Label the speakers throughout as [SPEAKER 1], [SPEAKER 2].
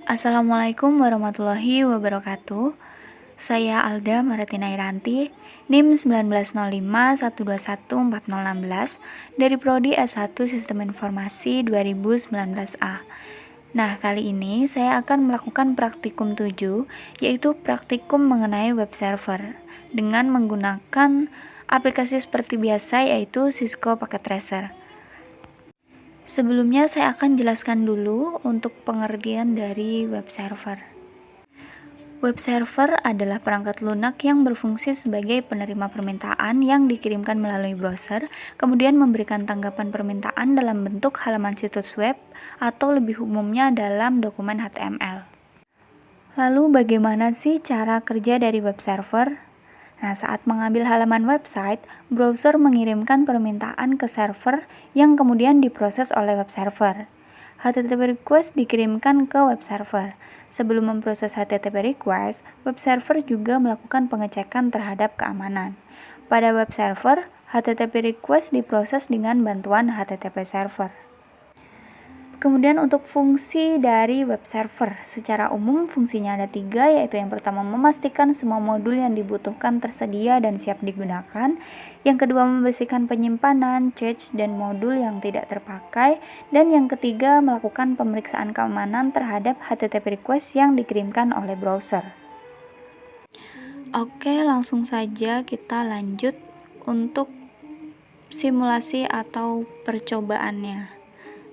[SPEAKER 1] Assalamualaikum warahmatullahi wabarakatuh. Saya Alda Maratina Iranti, NIM 190512140116 dari Prodi S1 Sistem Informasi 2019A. Nah, kali ini saya akan melakukan praktikum 7, yaitu praktikum mengenai web server dengan menggunakan aplikasi seperti biasa, yaitu Cisco Packet Tracer. Sebelumnya saya akan jelaskan dulu untuk pengertian dari web server. Web server adalah perangkat lunak yang berfungsi sebagai penerima permintaan yang dikirimkan melalui browser, kemudian memberikan tanggapan permintaan dalam bentuk halaman situs web atau lebih umumnya dalam dokumen HTML. Lalu bagaimana sih cara kerja dari web server? Nah, saat mengambil halaman website, browser mengirimkan permintaan ke server yang kemudian diproses oleh web server. HTTP request dikirimkan ke web server. Sebelum memproses HTTP request, web server juga melakukan pengecekan terhadap keamanan. Pada web server, HTTP request diproses dengan bantuan HTTP server. Kemudian untuk fungsi dari web server, secara umum fungsinya ada 3, yaitu yang pertama memastikan semua modul yang dibutuhkan tersedia dan siap digunakan, yang kedua membersihkan penyimpanan, cache, dan modul yang tidak terpakai, dan yang ketiga melakukan pemeriksaan keamanan terhadap HTTP request yang dikirimkan oleh browser. Oke, langsung saja kita lanjut untuk simulasi atau percobaannya.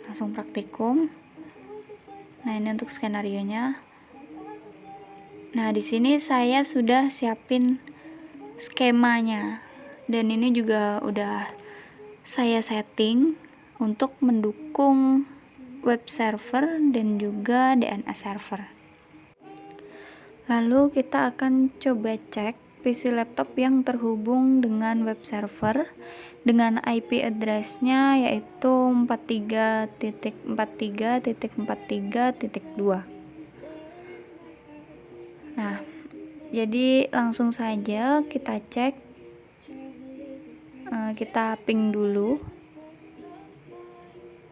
[SPEAKER 1] Langsung praktikum. Nah, ini untuk skenarionya. Nah, di sini saya sudah siapin skemanya. Dan ini juga udah saya setting untuk mendukung web server dan juga DNS server. Lalu kita akan coba cek PC laptop yang terhubung dengan web server dengan IP address-nya yaitu 43.43.43.2. Nah, jadi langsung saja kita cek, kita ping dulu.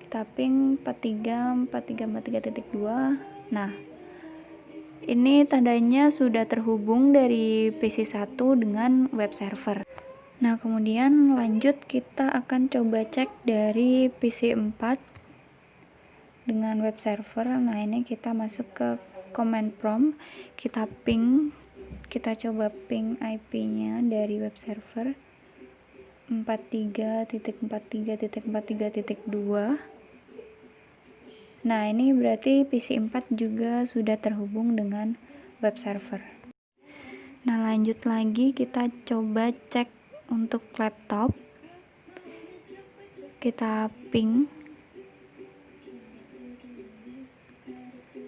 [SPEAKER 1] Kita ping 43.43.43.2. Nah, ini tandanya sudah terhubung dari PC1 dengan web server. Nah, kemudian lanjut kita akan coba cek dari PC4 dengan web server. Nah, ini kita masuk ke command prompt, kita ping, kita coba ping IP-nya dari web server 43.43.43.2. Nah, ini berarti PC4 juga sudah terhubung dengan web server. Nah, lanjut lagi kita coba cek untuk laptop. Kita ping.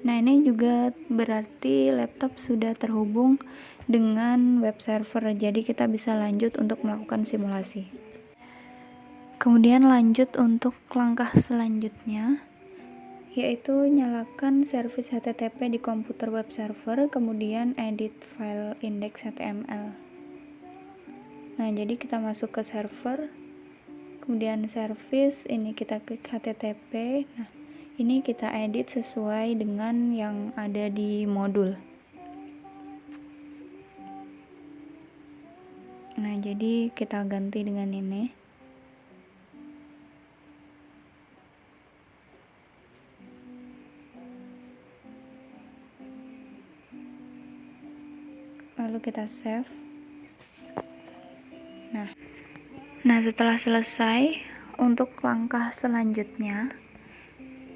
[SPEAKER 1] Nah, ini juga berarti laptop sudah terhubung dengan web server. Jadi kita bisa lanjut untuk melakukan simulasi. Kemudian lanjut untuk langkah selanjutnya, yaitu nyalakan servis HTTP di komputer web server, kemudian edit file index HTML. Nah, jadi kita masuk ke server, kemudian service, ini kita klik HTTP. Nah, ini kita edit sesuai dengan yang ada di modul. Nah, jadi kita ganti dengan ini. Lalu kita save. Nah, setelah selesai, untuk langkah selanjutnya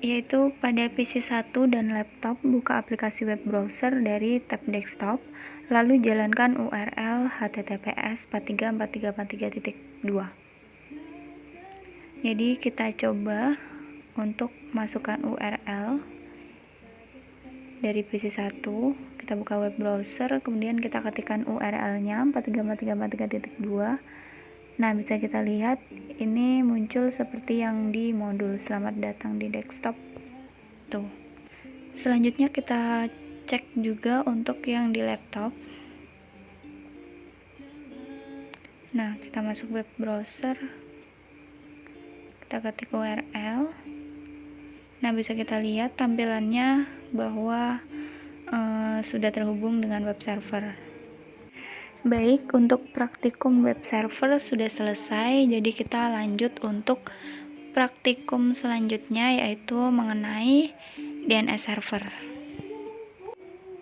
[SPEAKER 1] yaitu pada PC1 dan laptop, buka aplikasi web browser dari tab desktop, lalu jalankan URL https 434343.2. Jadi kita coba untuk masukkan URL dari PC1, kita buka web browser, kemudian kita ketikkan URL-nya 434343.2. Nah, bisa kita lihat ini muncul seperti yang di modul. Selamat datang di desktop. Tuh. Selanjutnya kita cek juga untuk yang di laptop. Nah, kita masuk web browser. Kita ketik URL. Nah, bisa kita lihat tampilannya bahwa sudah terhubung dengan web server. Baik, untuk praktikum web server sudah selesai, jadi kita lanjut untuk praktikum selanjutnya, yaitu mengenai DNS server.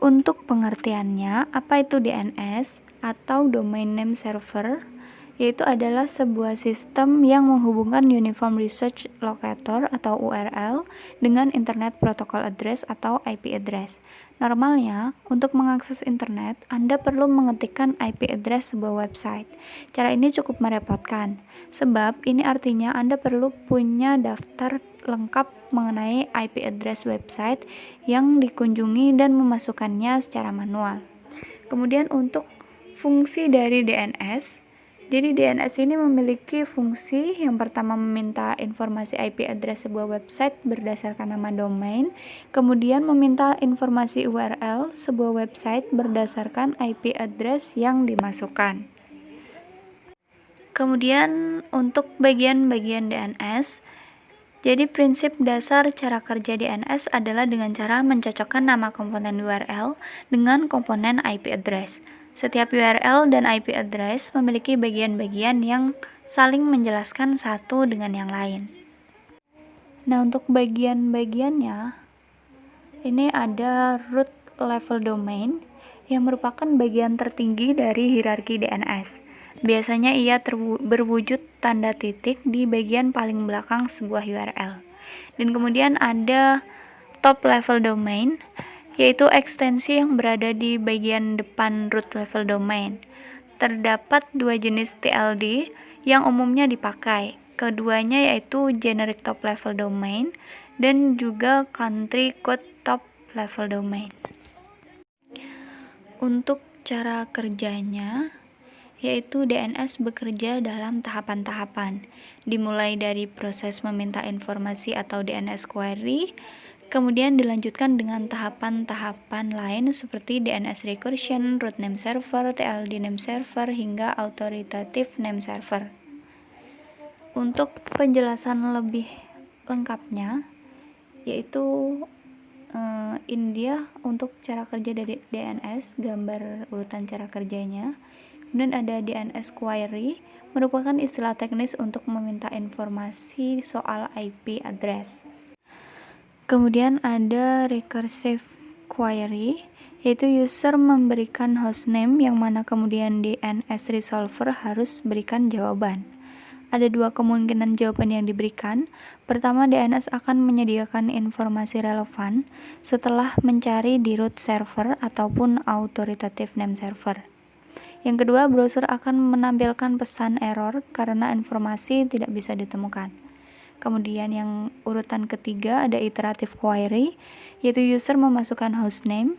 [SPEAKER 1] Untuk pengertiannya, apa itu DNS atau Domain Name Server? Yaitu adalah sebuah sistem yang menghubungkan Uniform Research Locator atau URL dengan Internet Protocol Address atau IP address. Normalnya, untuk mengakses internet, Anda perlu mengetikkan IP address sebuah website. Cara ini cukup merepotkan, sebab ini artinya Anda perlu punya daftar lengkap mengenai IP address website yang dikunjungi dan memasukkannya secara manual. Kemudian untuk fungsi dari DNS, jadi DNS ini memiliki fungsi yang pertama meminta informasi IP address sebuah website berdasarkan nama domain, kemudian meminta informasi URL sebuah website berdasarkan IP address yang dimasukkan. Kemudian untuk bagian-bagian DNS, jadi prinsip dasar cara kerja DNS adalah dengan cara mencocokkan nama komponen URL dengan komponen IP address. Setiap URL dan IP address memiliki bagian-bagian yang saling menjelaskan satu dengan yang lain. Nah, untuk bagian-bagiannya, ini ada root level domain yang merupakan bagian tertinggi dari hierarki DNS. Biasanya ia berwujud tanda titik di bagian paling belakang sebuah URL. Dan kemudian ada top level domain, yaitu ekstensi yang berada di bagian depan root level domain. Terdapat dua jenis TLD yang umumnya dipakai. Keduanya yaitu generic top level domain dan juga country code top level domain. Untuk cara kerjanya, yaitu DNS bekerja dalam tahapan-tahapan, dimulai dari proses meminta informasi atau DNS query, kemudian dilanjutkan dengan tahapan-tahapan lain seperti DNS recursion, root name server, TLD name server, hingga authoritative name server. Untuk penjelasan lebih lengkapnya, yaitu ini untuk cara kerja dari DNS, gambar urutan cara kerjanya. Kemudian ada DNS query, merupakan istilah teknis untuk meminta informasi soal IP address. Kemudian ada recursive query, yaitu user memberikan hostname yang mana kemudian DNS resolver harus berikan jawaban. Ada dua kemungkinan jawaban yang diberikan. Pertama, DNS akan menyediakan informasi relevan setelah mencari di root server ataupun authoritative name server. Yang kedua, browser akan menampilkan pesan error karena informasi tidak bisa ditemukan. Kemudian yang urutan ketiga ada iterative query, yaitu user memasukkan hostname.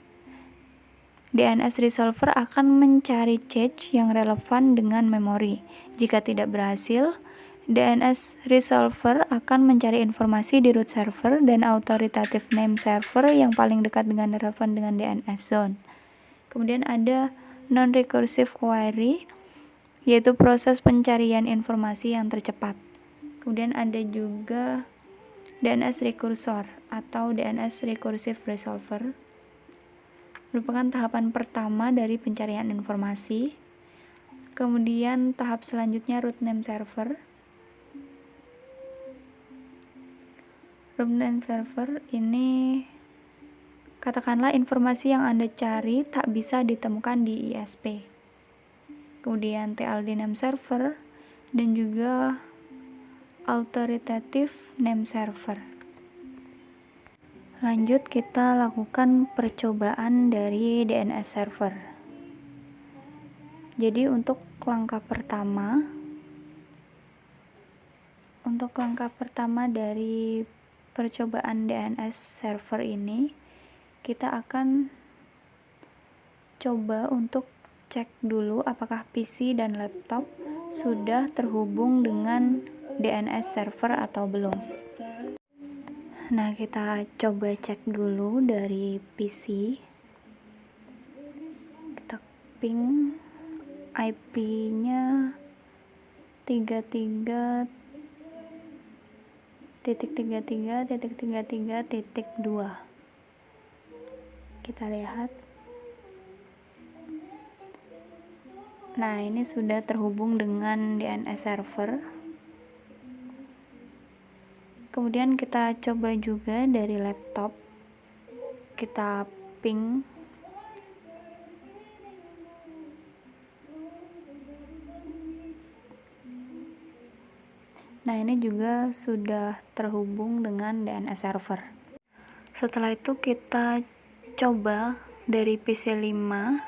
[SPEAKER 1] DNS resolver akan mencari cache yang relevan dengan memori. Jika tidak berhasil, DNS resolver akan mencari informasi di root server dan authoritative name server yang paling dekat dengan relevan dengan DNS zone. Kemudian ada non-recursive query, yaitu proses pencarian informasi yang tercepat. Kemudian ada juga DNS recursor atau DNS recursive resolver, merupakan tahapan pertama dari pencarian informasi. Kemudian tahap selanjutnya root name server. Root name server ini katakanlah informasi yang Anda cari tak bisa ditemukan di ISP. Kemudian TLD name server dan juga authoritative name server. Lanjut, kita lakukan percobaan dari DNS server. Jadi untuk langkah pertama dari percobaan DNS server ini, kita akan coba untuk cek dulu apakah PC dan laptop sudah terhubung dengan DNS server atau belum. Nah, kita coba cek dulu dari PC. Kita ping IP-nya 33.33.33.2. kita lihat. Nah, ini sudah terhubung dengan DNS server. Kemudian kita coba juga dari laptop, kita ping. Nah, ini juga sudah terhubung dengan DNS server. Setelah itu kita coba dari PC 5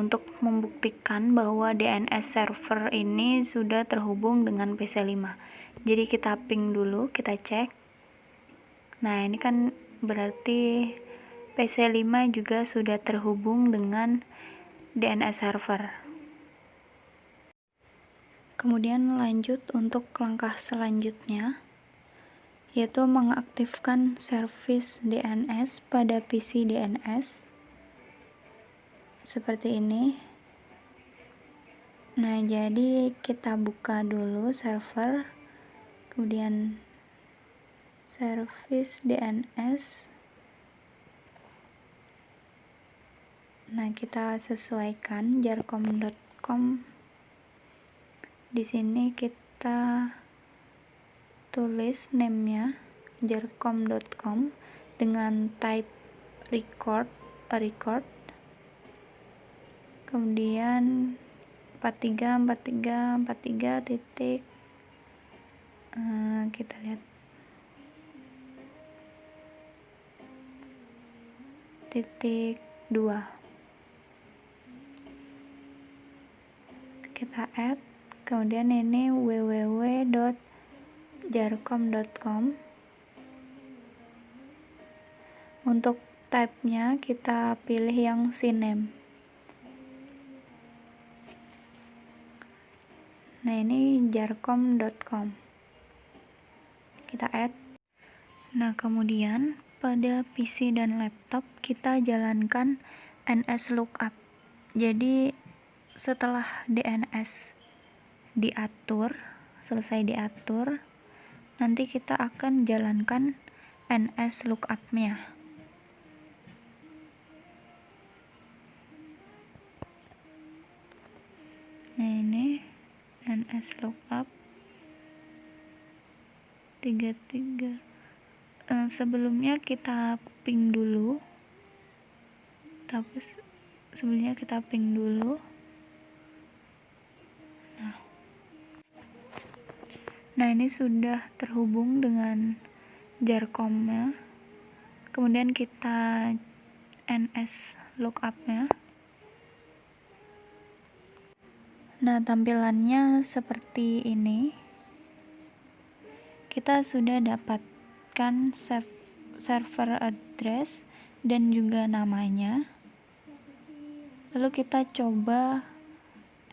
[SPEAKER 1] untuk membuktikan bahwa DNS server ini sudah terhubung dengan PC 5. Jadi kita ping dulu, kita cek. Nah, ini kan berarti PC 5 juga sudah terhubung dengan DNS server. Kemudian lanjut untuk langkah selanjutnya, yaitu mengaktifkan servis DNS pada PC DNS seperti ini. Nah, jadi kita buka dulu server, kemudian servis DNS. Nah, kita sesuaikan jarcom.com. Di sini kita tulis name-nya jarcom.com dengan type record. Kemudian 43 titik, kita lihat titik 2, kita add. Kemudian ini www.jarcom.com. Untuk type-nya kita pilih yang CNAME. Nah, ini jarcom.com. Kita add. Nah, kemudian pada PC dan laptop kita jalankan NSLookup. Jadi setelah DNS selesai diatur, nanti kita akan jalankan NSLookup-nya. Nah, ini NSLookup 33. Sebelumnya kita ping dulu. Nah, ini sudah terhubung dengan jarcom-nya. Kemudian kita NSLookup-nya. Nah, tampilannya seperti ini. Kita sudah dapatkan server address dan juga namanya. Lalu kita coba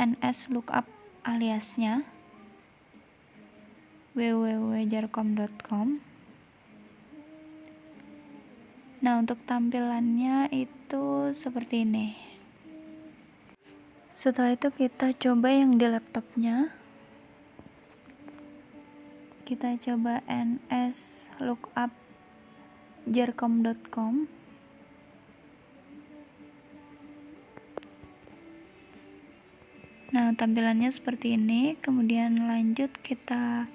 [SPEAKER 1] NSLookup aliasnya www.jarcom.com. Nah, untuk tampilannya itu seperti ini. Setelah itu kita coba yang di laptopnya. Kita coba NSLookup jarcom.com. Nah, tampilannya seperti ini. Kemudian lanjut kita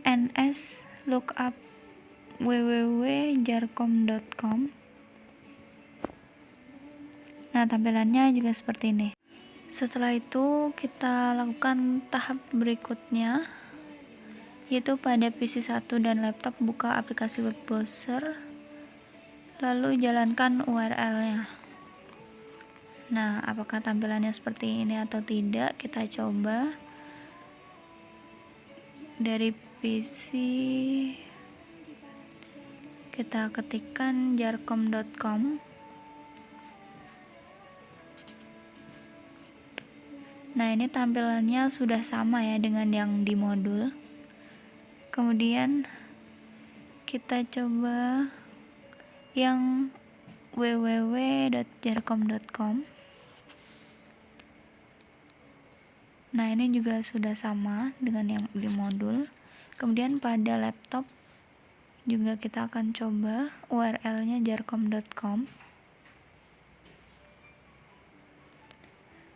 [SPEAKER 1] NSLookup www.jarcom.com. Nah, tampilannya juga seperti ini. Setelah itu kita lakukan tahap berikutnya, yaitu pada PC 1 dan laptop buka aplikasi web browser, lalu jalankan URL-nya. Nah, apakah tampilannya seperti ini atau tidak? Kita coba dari PC, kita ketikkan jarcom.com. Nah, ini tampilannya sudah sama ya dengan yang di modul. Kemudian kita coba yang www.jarcom.com. Nah, ini juga sudah sama dengan yang di modul. Kemudian pada laptop juga kita akan coba URL-nya jarkom.com.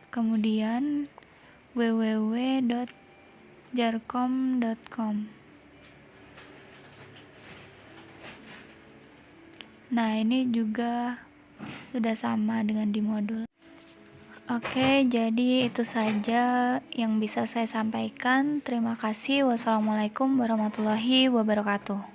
[SPEAKER 1] Kemudian www.jarkom.com. Nah, ini juga sudah sama dengan di modul. Oke, jadi itu saja yang bisa saya sampaikan. Terima kasih. Wassalamualaikum warahmatullahi wabarakatuh.